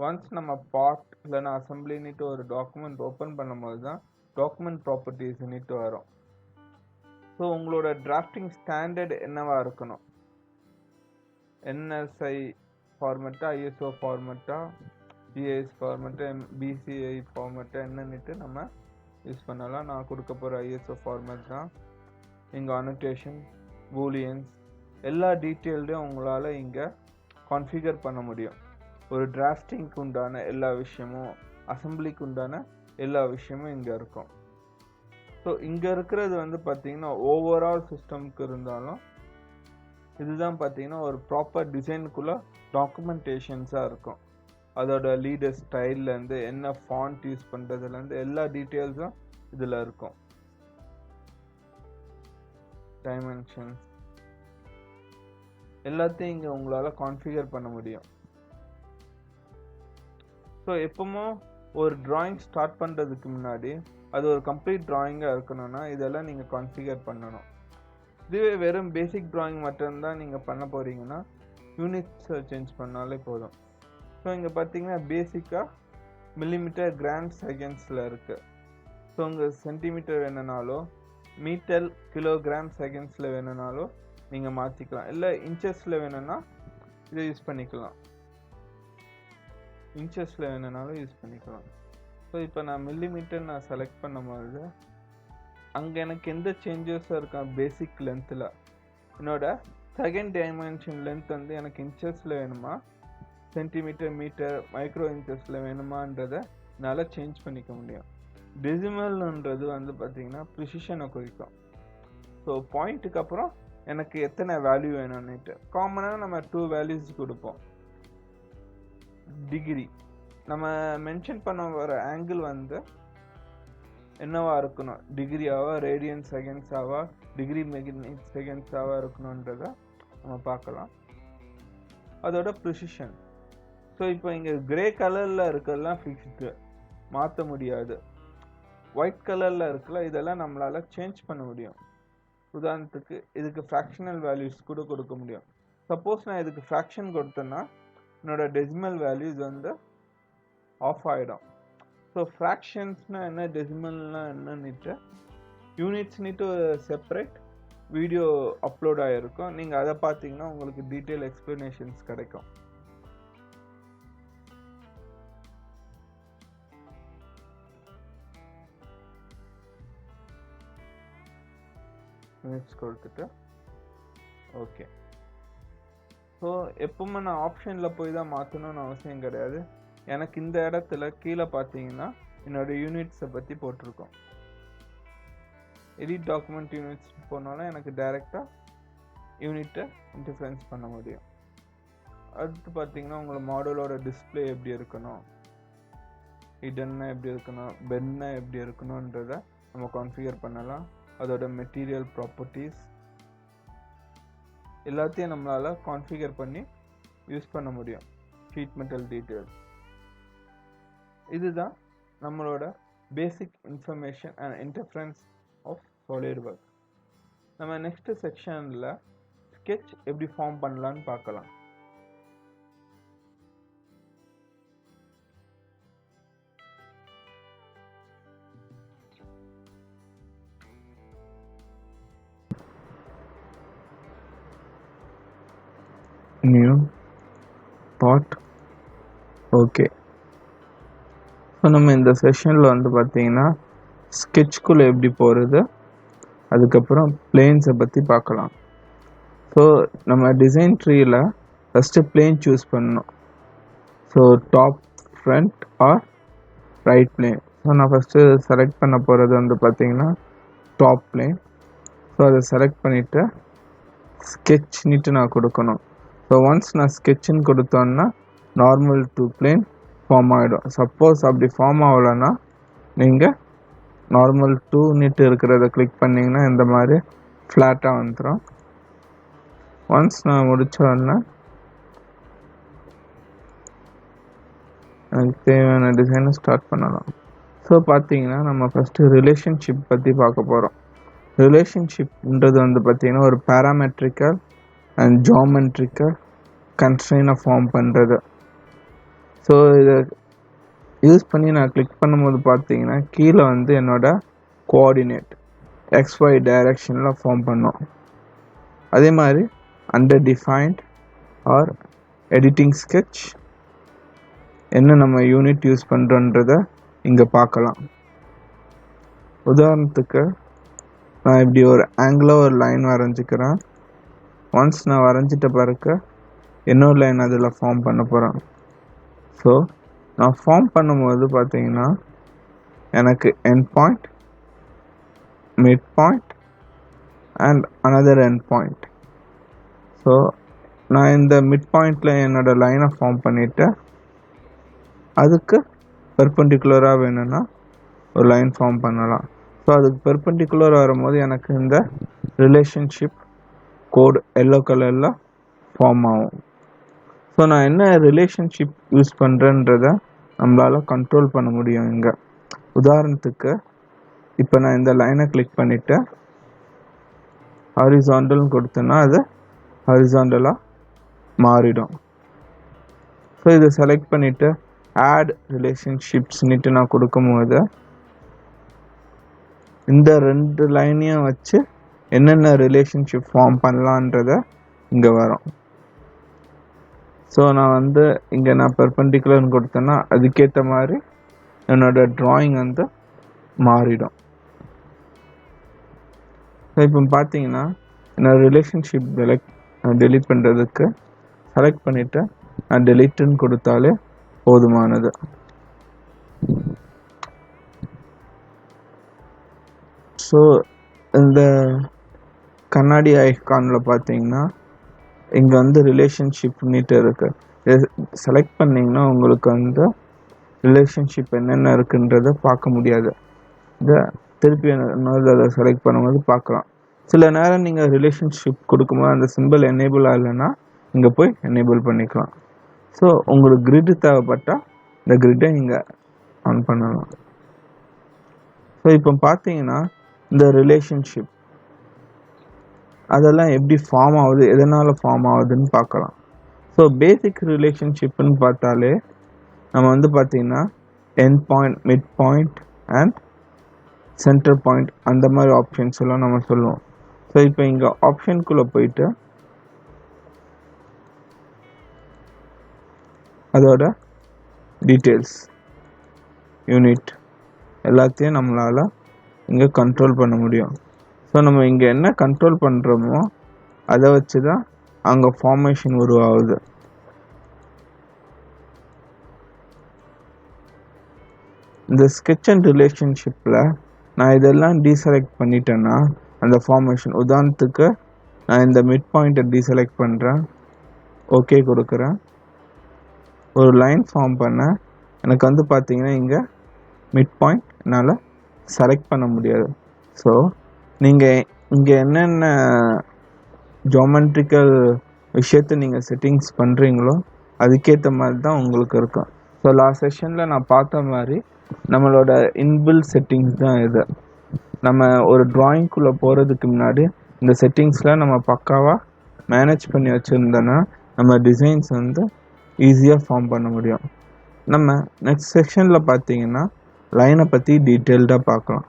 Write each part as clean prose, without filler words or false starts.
Once நம்ம part இல்லைன்னா அசம்பிளின்ட்டு ஒரு டாக்குமெண்ட் ஓப்பன் பண்ணும்போது தான் டாக்குமெண்ட் ப்ராப்பர்ட்டிஸ்ன்னுட்டு வரும். ஸோ உங்களோட டிராஃப்டிங் ஸ்டாண்டர்ட் என்னவா இருக்கணும்? என்எஸ்ஐ ஃபார்மெட்டா, ஐஎஸ்ஓ ஃபார்மெட்டா, ஜிஐஎஸ் ஃபார்மெட்டா, பிசிஐ ஃபார்மெட்டா என்னன்னுட்டு நம்ம யூஸ் பண்ணலாம். நான் கொடுக்க போகிற ஐஎஸ்ஓ ஃபார்மெட் தான். இங்கே அனோட்டேஷன், பூலியன்ஸ் எல்லா டீட்டெயில்டையும் உங்களால் இங்கே கான்ஃபிகர் பண்ண முடியும். ஒரு டிராஃப்டிங்க்கு உண்டான எல்லா விஷயமும், அசம்பிளிக்கு உண்டான எல்லா விஷயமும் இங்கே இருக்கும். ஸோ இங்கே இருக்கிறது வந்து பார்த்தீங்கன்னா ஓவரால் சிஸ்டம்க்கு இருந்தாலும் இதுதான் பார்த்தீங்கன்னா ஒரு ப்ராப்பர் டிசைனுக்குள்ளே டாக்குமெண்டேஷன்ஸாக இருக்கும். அதோட லீடர் ஸ்டைல்லேருந்து என்ன ஃபாண்ட் யூஸ் பண்ணுறதுலேருந்து எல்லா டீட்டெயில்ஸும் இதில் இருக்கும். டைமென்ஷன்ஸ் எல்லாத்தையும் இங்கே உங்களால் கான்ஃபிகர் பண்ண முடியும். ஸோ எப்பவுமோ ஒரு டிராயிங் ஸ்டார்ட் பண்ணுறதுக்கு முன்னாடி அது ஒரு கம்ப்ளீட் டிராயிங்காக இருக்கணும்னா இதெல்லாம் நீங்கள் கான்ஃபிகர் பண்ணணும். இதுவே வெறும் பேசிக் டிராயிங் மட்டும்தான் நீங்கள் பண்ண போகிறீங்கன்னா யூனிட்ஸை சேஞ்ச் பண்ணாலே போதும். ஸோ இங்கே பார்த்தீங்கன்னா பேசிக்காக மில்லிமீட்டர் கிராம் செகண்ட்ஸில் இருக்குது. ஸோ உங்கள் சென்டிமீட்டர் வேணுனாலோ மீட்டர் கிலோகிராம் செகண்ட்ஸில் வேணுனாலோ நீங்கள் மாற்றிக்கலாம். இல்லை இன்ச்சஸில் வேணும்னா இதை யூஸ் பண்ணிக்கலாம். இன்ச்சஸில் வேணுனாலும் யூஸ் பண்ணிக்கலாம். ஸோ இப்போ நான் மில்லிமீட்டர் நான் செலக்ட் பண்ணும்போது அங்கே எனக்கு எந்த சேஞ்சஸும் இருக்கா? பேசிக் லென்த்தில் என்னோட செகண்ட் டைமென்ஷன் லென்த் வந்து எனக்கு இன்ச்சஸில் வேணுமா, சென்டிமீட்டர், மீட்டர், மைக்ரோ இன்ச்சஸில் வேணுமான்றதை என்னால் சேஞ்ச் பண்ணிக்க முடியும். டெசிமல்ன்றது வந்து பார்த்திங்கன்னா ப்ரிசிஷனை குறிக்கும். ஸோ பாயிண்ட்டுக்கு அப்புறம் எனக்கு எத்தனை வேல்யூ வேணும்னுட்டு காமனாக நம்ம 2 வேல்யூஸ் கொடுப்போம். டிகிரி நம்ம மென்ஷன் பண்ண வர ஆங்கிள் வந்து என்னவா இருக்கணும்? டிகிரியாவா, ரேடியன் செகண்ட்ஸாவா, டிகிரி மெக்னிட் செகண்ட்ஸாவா இருக்கணுன்றதை நம்ம பார்க்கலாம். அதோட ப்ரிசிஷன். ஸோ இப்போ இங்கே கிரே கலரில் இருக்கிறதெல்லாம் ஃபிக்ஸ்டு, மாற்ற முடியாது. ஒயிட் கலரில் இருக்கல இதெல்லாம் நம்மளால் சேஞ்ச் பண்ண முடியும். உதாரணத்துக்கு இதுக்கு ஃப்ராக்ஷனல் வேல்யூஸ் கூட கொடுக்க முடியும். சப்போஸ் நான் இதுக்கு ஃப்ராக்ஷன் கொடுத்தேன்னா என்னோட டெசிமல் வேல்யூஸ் வந்து ஆஃப் ஆகிடும். ஸோ ஃப்ராக்ஷன்ஸ்னால் என்ன, டெசிமல்னால் என்னன்னுட்டு யூனிட்ஸ்னுட்டு செப்பரேட் வீடியோ அப்லோட் ஆகிருக்கும். நீங்கள் அதை பார்த்தீங்கன்னா உங்களுக்கு டீட்டெயில் எக்ஸ்ப்ளனேஷன்ஸ் கிடைக்கும். யூனிட்ஸ் கொடுத்துட்டு ஓகே. ஸோ எப்பவுமே நான் ஆப்ஷனில் போய் தான் மாற்றணும்னு அவசியம் கிடையாது. எனக்கு இந்த இடத்துல கீழே பார்த்தீங்கன்னா என்னோட யூனிட்ஸை பற்றி போட்டிருக்கோம். எடிட் டாக்குமெண்ட் யூனிட்ஸ் போனாலும் எனக்கு டைரெக்டாக யூனிட்டை இன்டர்ஃபரன்ஸ் பண்ண முடியும். அடுத்து பார்த்தீங்கன்னா உங்களோட மாடலோட டிஸ்பிளே எப்படி இருக்கணும், ஹிடன்னா எப்படி இருக்கணும், பென்னா எப்படி இருக்கணுன்றதை நம்ம கான்ஃபிகர் பண்ணலாம். அதோட மெட்டீரியல் ப்ராப்பர்ட்டிஸ் எல்லாத்தையும் நம்மளால் கான்ஃபிகர் பண்ணி யூஸ் பண்ண முடியும். ஷீட் மெட்டல் டீட்டெயில்ஸ் இதுதான் நம்மளோட basic information and interference of SolidWorks. நம்ம நெக்ஸ்ட் செக்ஷனில் ஸ்கெட்ச் எப்படி ஃபார்ம் பண்ணலான்னு பார்க்கலாம். New part okay. ஸோ நம்ம இந்த செஷனில் வந்து பார்த்தீங்கன்னா ஸ்கெட்ச்குள்ளே எப்படி போகிறது, அதுக்கப்புறம் பிளேன்ஸை பற்றி பார்க்கலாம். ஸோ நம்ம டிசைன் ட்ரீயில் ஃபஸ்ட்டு பிளேன் சூஸ் பண்ணணும். So top, front R right plane. So நான் ஃபஸ்ட்டு செலக்ட் பண்ண போகிறது வந்து பார்த்தீங்கன்னா டாப் பிளேன். ஸோ அதை செலக்ட் பண்ணிவிட்டு ஸ்கெட்ச்னிட்டு நான் கொடுக்கணும். ஸோ ஒன்ஸ் நான் ஸ்கெட்சுன்னு கொடுத்தோன்னா நார்மல் டு பிளேன் ஃபார்ம் ஆகிடும். சப்போஸ் அப்படி ஃபார்ம் ஆகலைன்னா நீங்கள் நார்மல் டூன்னுட்டு இருக்கிறத கிளிக் பண்ணிங்கன்னா இந்த மாதிரி ஃப்ளாட்டாக வந்துடும். ஒன்ஸ் நான் முடித்தோடனே எனக்கு தேவையான டிசைனை ஸ்டார்ட் பண்ணலாம். ஸோ பார்த்தீங்கன்னா நம்ம ஃபஸ்ட்டு ரிலேஷன்ஷிப் பற்றி பார்க்க போகிறோம். ரிலேஷன்ஷிப்ன்றது வந்து பார்த்தீங்கன்னா ஒரு பேராமெட்ரிக்கல் அண்ட் ஜியோமெட்ரிக்கல் கன்ஸ்ட்ரெயினை ஃபார்ம் பண்ணுறது. ஸோ இதை யூஸ் பண்ணி நான் கிளிக் பண்ணும்போது பார்த்தீங்கன்னா கீழே வந்து என்னோட கோஆர்டினேட் XY டைரக்ஷனில் ஃபார்ம் பண்ணோம். அதே மாதிரி under defined or editing sketch என்ன நம்ம யூனிட் யூஸ் பண்ணுறோன்றத இங்கே பார்க்கலாம். உதாரணத்துக்கு நான் இப்படி ஒரு ஆங்கிளாக ஒரு லைன் வரைஞ்சிக்கிறேன். ஒன்ஸ் நான் வரைஞ்சிட்ட பிறகு இன்னொரு லைன் அதில் ஃபார்ம் பண்ண போகிறேன். ஸோ நான் ஃபார்ம் பண்ணும்போது பார்த்தீங்கன்னா எனக்கு end point, mid point and another end point. So நான் இந்த மிட் பாயிண்டில் என்னோடய லைனை ஃபார்ம் பண்ணிவிட்டு அதுக்கு பெர்பெண்டிகுலராக வேணும்னா ஒரு லைன் ஃபார்ம் பண்ணலாம். ஸோ அதுக்கு பெர்பெண்டிகுலர் வரும்போது எனக்கு இந்த ரிலேஷன்ஷிப் கோடு எல்லோ கலரில் ஃபார்ம் ஆகும். ஸோ நான் என்ன ரிலேஷன்ஷிப் யூஸ் பண்ணுறேன்றதை நம்மளால் கண்ட்ரோல் பண்ண முடியும் இங்கே. உதாரணத்துக்கு இப்போ நான் இந்த லைனை கிளிக் பண்ணிவிட்டு ஹாரிசாண்டல்னு கொடுத்தேன்னா அது ஹாரிசாண்டலாக மாறிடும். ஸோ இதை செலக்ட் பண்ணிவிட்டு ஆட் ரிலேஷன்ஷிப்ஸ்னுட்டு நான் கொடுக்கும்போது இந்த ரெண்டு லைனையும் வச்சு என்னென்ன ரிலேஷன்ஷிப் ஃபார்ம் பண்ணலான்றத இங்கே வரும். ஸோ நான் வந்து இங்கே நான் பெர்பெண்டிகுலர்னு கொடுத்தேன்னா அதுக்கேற்ற மாதிரி என்னோட ட்ராயிங் வந்து மாறிடும். ஸோ இப்போ பார்த்தீங்கன்னா என்னோட ரிலேஷன்ஷிப் டெலீட் பண்ணுறதுக்கு செலக்ட் பண்ணிவிட்டு நான் டெலீட்டுன்னு கொடுத்தாலே போதுமானது. ஸோ இந்த கண்ணாடி ஐகானில் பார்த்தீங்கன்னா இங்கே வந்து ரிலேஷன்ஷிப் நீட்டு இருக்குது. இதை செலக்ட் பண்ணிங்கன்னா உங்களுக்கு வந்து ரிலேஷன்ஷிப் என்னென்ன இருக்குன்றதை பார்க்க முடியாது. இதை திருப்பி அதை செலக்ட் பண்ணும்போது பார்க்கலாம். சில நேரம் நீங்கள் ரிலேஷன்ஷிப் கொடுக்கும்போது அந்த சிம்பிள் எனேபிள் ஆகலைன்னா இங்கே போய் எனேபிள் பண்ணிக்கலாம். ஸோ உங்களுக்கு கிரிட் தேவைப்பட்டால் இந்த கிரிட்டை இங்கே ஆன் பண்ணலாம். ஸோ இப்போ பார்த்தீங்கன்னா இந்த ரிலேஷன்ஷிப் அதெல்லாம் எப்படி ஃபார்ம் ஆகுது, எதனால் ஃபார்ம் ஆகுதுன்னு பார்க்கலாம். ஸோ பேசிக் ரிலேஷன்ஷிப்னு பார்த்தாலே நம்ம வந்து பார்த்திங்கன்னா end point, mid point and centre point அந்த மாதிரி ஆப்ஷன்ஸ் எல்லாம் நம்ம சொல்லுவோம். ஸோ இப்போ இங்கே ஆப்ஷனுக்குள்ளே போயிட்டு அதோட டீட்டெயில்ஸ், யூனிட் எல்லாத்தையும் நம்மளால் இங்கே கண்ட்ரோல் பண்ண முடியும். ஸோ நம்ம இங்கே என்ன கண்ட்ரோல் பண்ணுறோமோ அதை வச்சு தான் அங்கே ஃபார்மேஷன் உருவாகுது. இந்த ஸ்கெட்ச் அண்ட் ரிலேஷன்ஷிப்பில் நான் இதெல்லாம் டீசெலக்ட் பண்ணிட்டேன்னா அந்த ஃபார்மேஷன், உதாரணத்துக்கு நான் இந்த மிட் பாயிண்ட்டை டீசெலக்ட் பண்ணுறேன், ஓகே கொடுக்குறேன், ஒரு லைன் ஃபார்ம் பண்ண எனக்கு வந்து பார்த்தீங்கன்னா இங்கே மிட் பாயிண்ட் என்னால் செலக்ட் பண்ண முடியாது. ஸோ நீங்கள் இங்கே என்னென்ன ஜியோமெட்ரிக்கல் விஷயத்தை நீங்கள் செட்டிங்ஸ் பண்ணுறீங்களோ அதுக்கேற்ற மாதிரி தான் உங்களுக்கு இருக்கும். ஸோ லாஸ்ட் செஷனில் நான் பார்த்த மாதிரி நம்மளோட இன்பில் செட்டிங்ஸ் தான் இது. நம்ம ஒரு ட்ராயிங்குள்ளே போகிறதுக்கு முன்னாடி இந்த செட்டிங்ஸில் நம்ம பக்காவாக மேனேஜ் பண்ணி வச்சுருந்தோன்னா நம்ம டிசைன்ஸ் வந்து ஈஸியாக ஃபார்ம் பண்ண முடியும். நம்ம நெக்ஸ்ட் செக்ஷனில் பார்த்தீங்கன்னா லைனை பற்றி டீட்டெயில்டாக பார்க்கலாம்.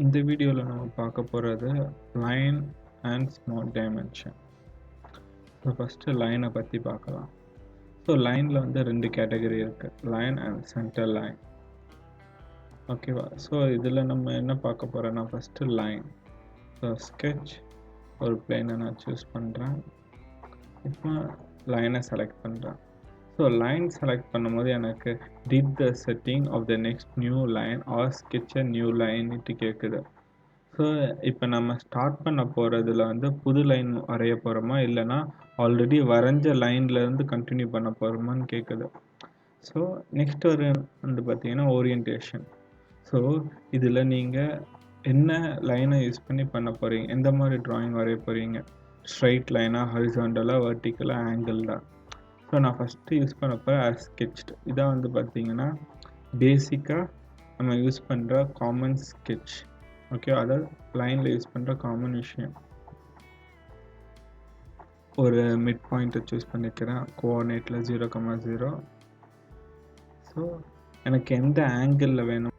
இந்த வீடியோவில் நம்ம பார்க்க போகிறது line and smart dimension. So first லைனை பற்றி பார்க்கலாம். ஸோ லைனில் வந்து 2 கேட்டகரி இருக்குது, லைன் அண்ட் சென்டர் லைன். ஓகேவா? ஸோ இதில் நம்ம என்ன பார்க்க போகிறோன்னா ஃபஸ்ட்டு லைன். ஸோ ஸ்கெட்ச் ஒரு பிளேனை நான் சூஸ் பண்ணுறேன். இப்போ லைனை செலக்ட் பண்ணுறேன். ஸோ லைன் செலக்ட் பண்ணும்போது எனக்கு did the setting of the next new line or sketch a new லைன்ட்டு கேட்குது. ஸோ இப்போ நம்ம ஸ்டார்ட் பண்ண போகிறதுல வந்து புது லைன் வரைய போகிறோமா இல்லைனா ஆல்ரெடி வரைஞ்ச லைன்லேருந்து கண்டினியூ பண்ண போகிறோமான்னு கேட்குது. ஸோ நெக்ஸ்ட் வந்து பார்த்திங்கன்னா ஓரியன்டேஷன். ஸோ இதில் நீங்கள் என்ன லைனை யூஸ் பண்ண போகிறீங்க, எந்த மாதிரி ட்ராயிங் வரைய போகிறீங்க, ஸ்ட்ரைட் லைனாக, ஹரிசாண்டலாக, வெர்டிக்கலாக, ஆங்கிள்டாக. ஸோ நான் ஃபஸ்ட்டு யூஸ் பண்ணப்போ ஸ்கெட்ச்டு. இதான் வந்து பார்த்திங்கன்னா பேசிக்காக நம்ம யூஸ் பண்ணுற காமன் ஸ்கெட்ச். ஓகே, அதாவது லைனில் யூஸ் பண்ணுற காமன் விஷயம். ஒரு மிட் பாயிண்ட்டை சூஸ் பண்ணிக்கிறேன் கோஆர்டினேட்டில் 0,0. ஸோ எனக்கு எந்த ஆங்கிளில் வேணும்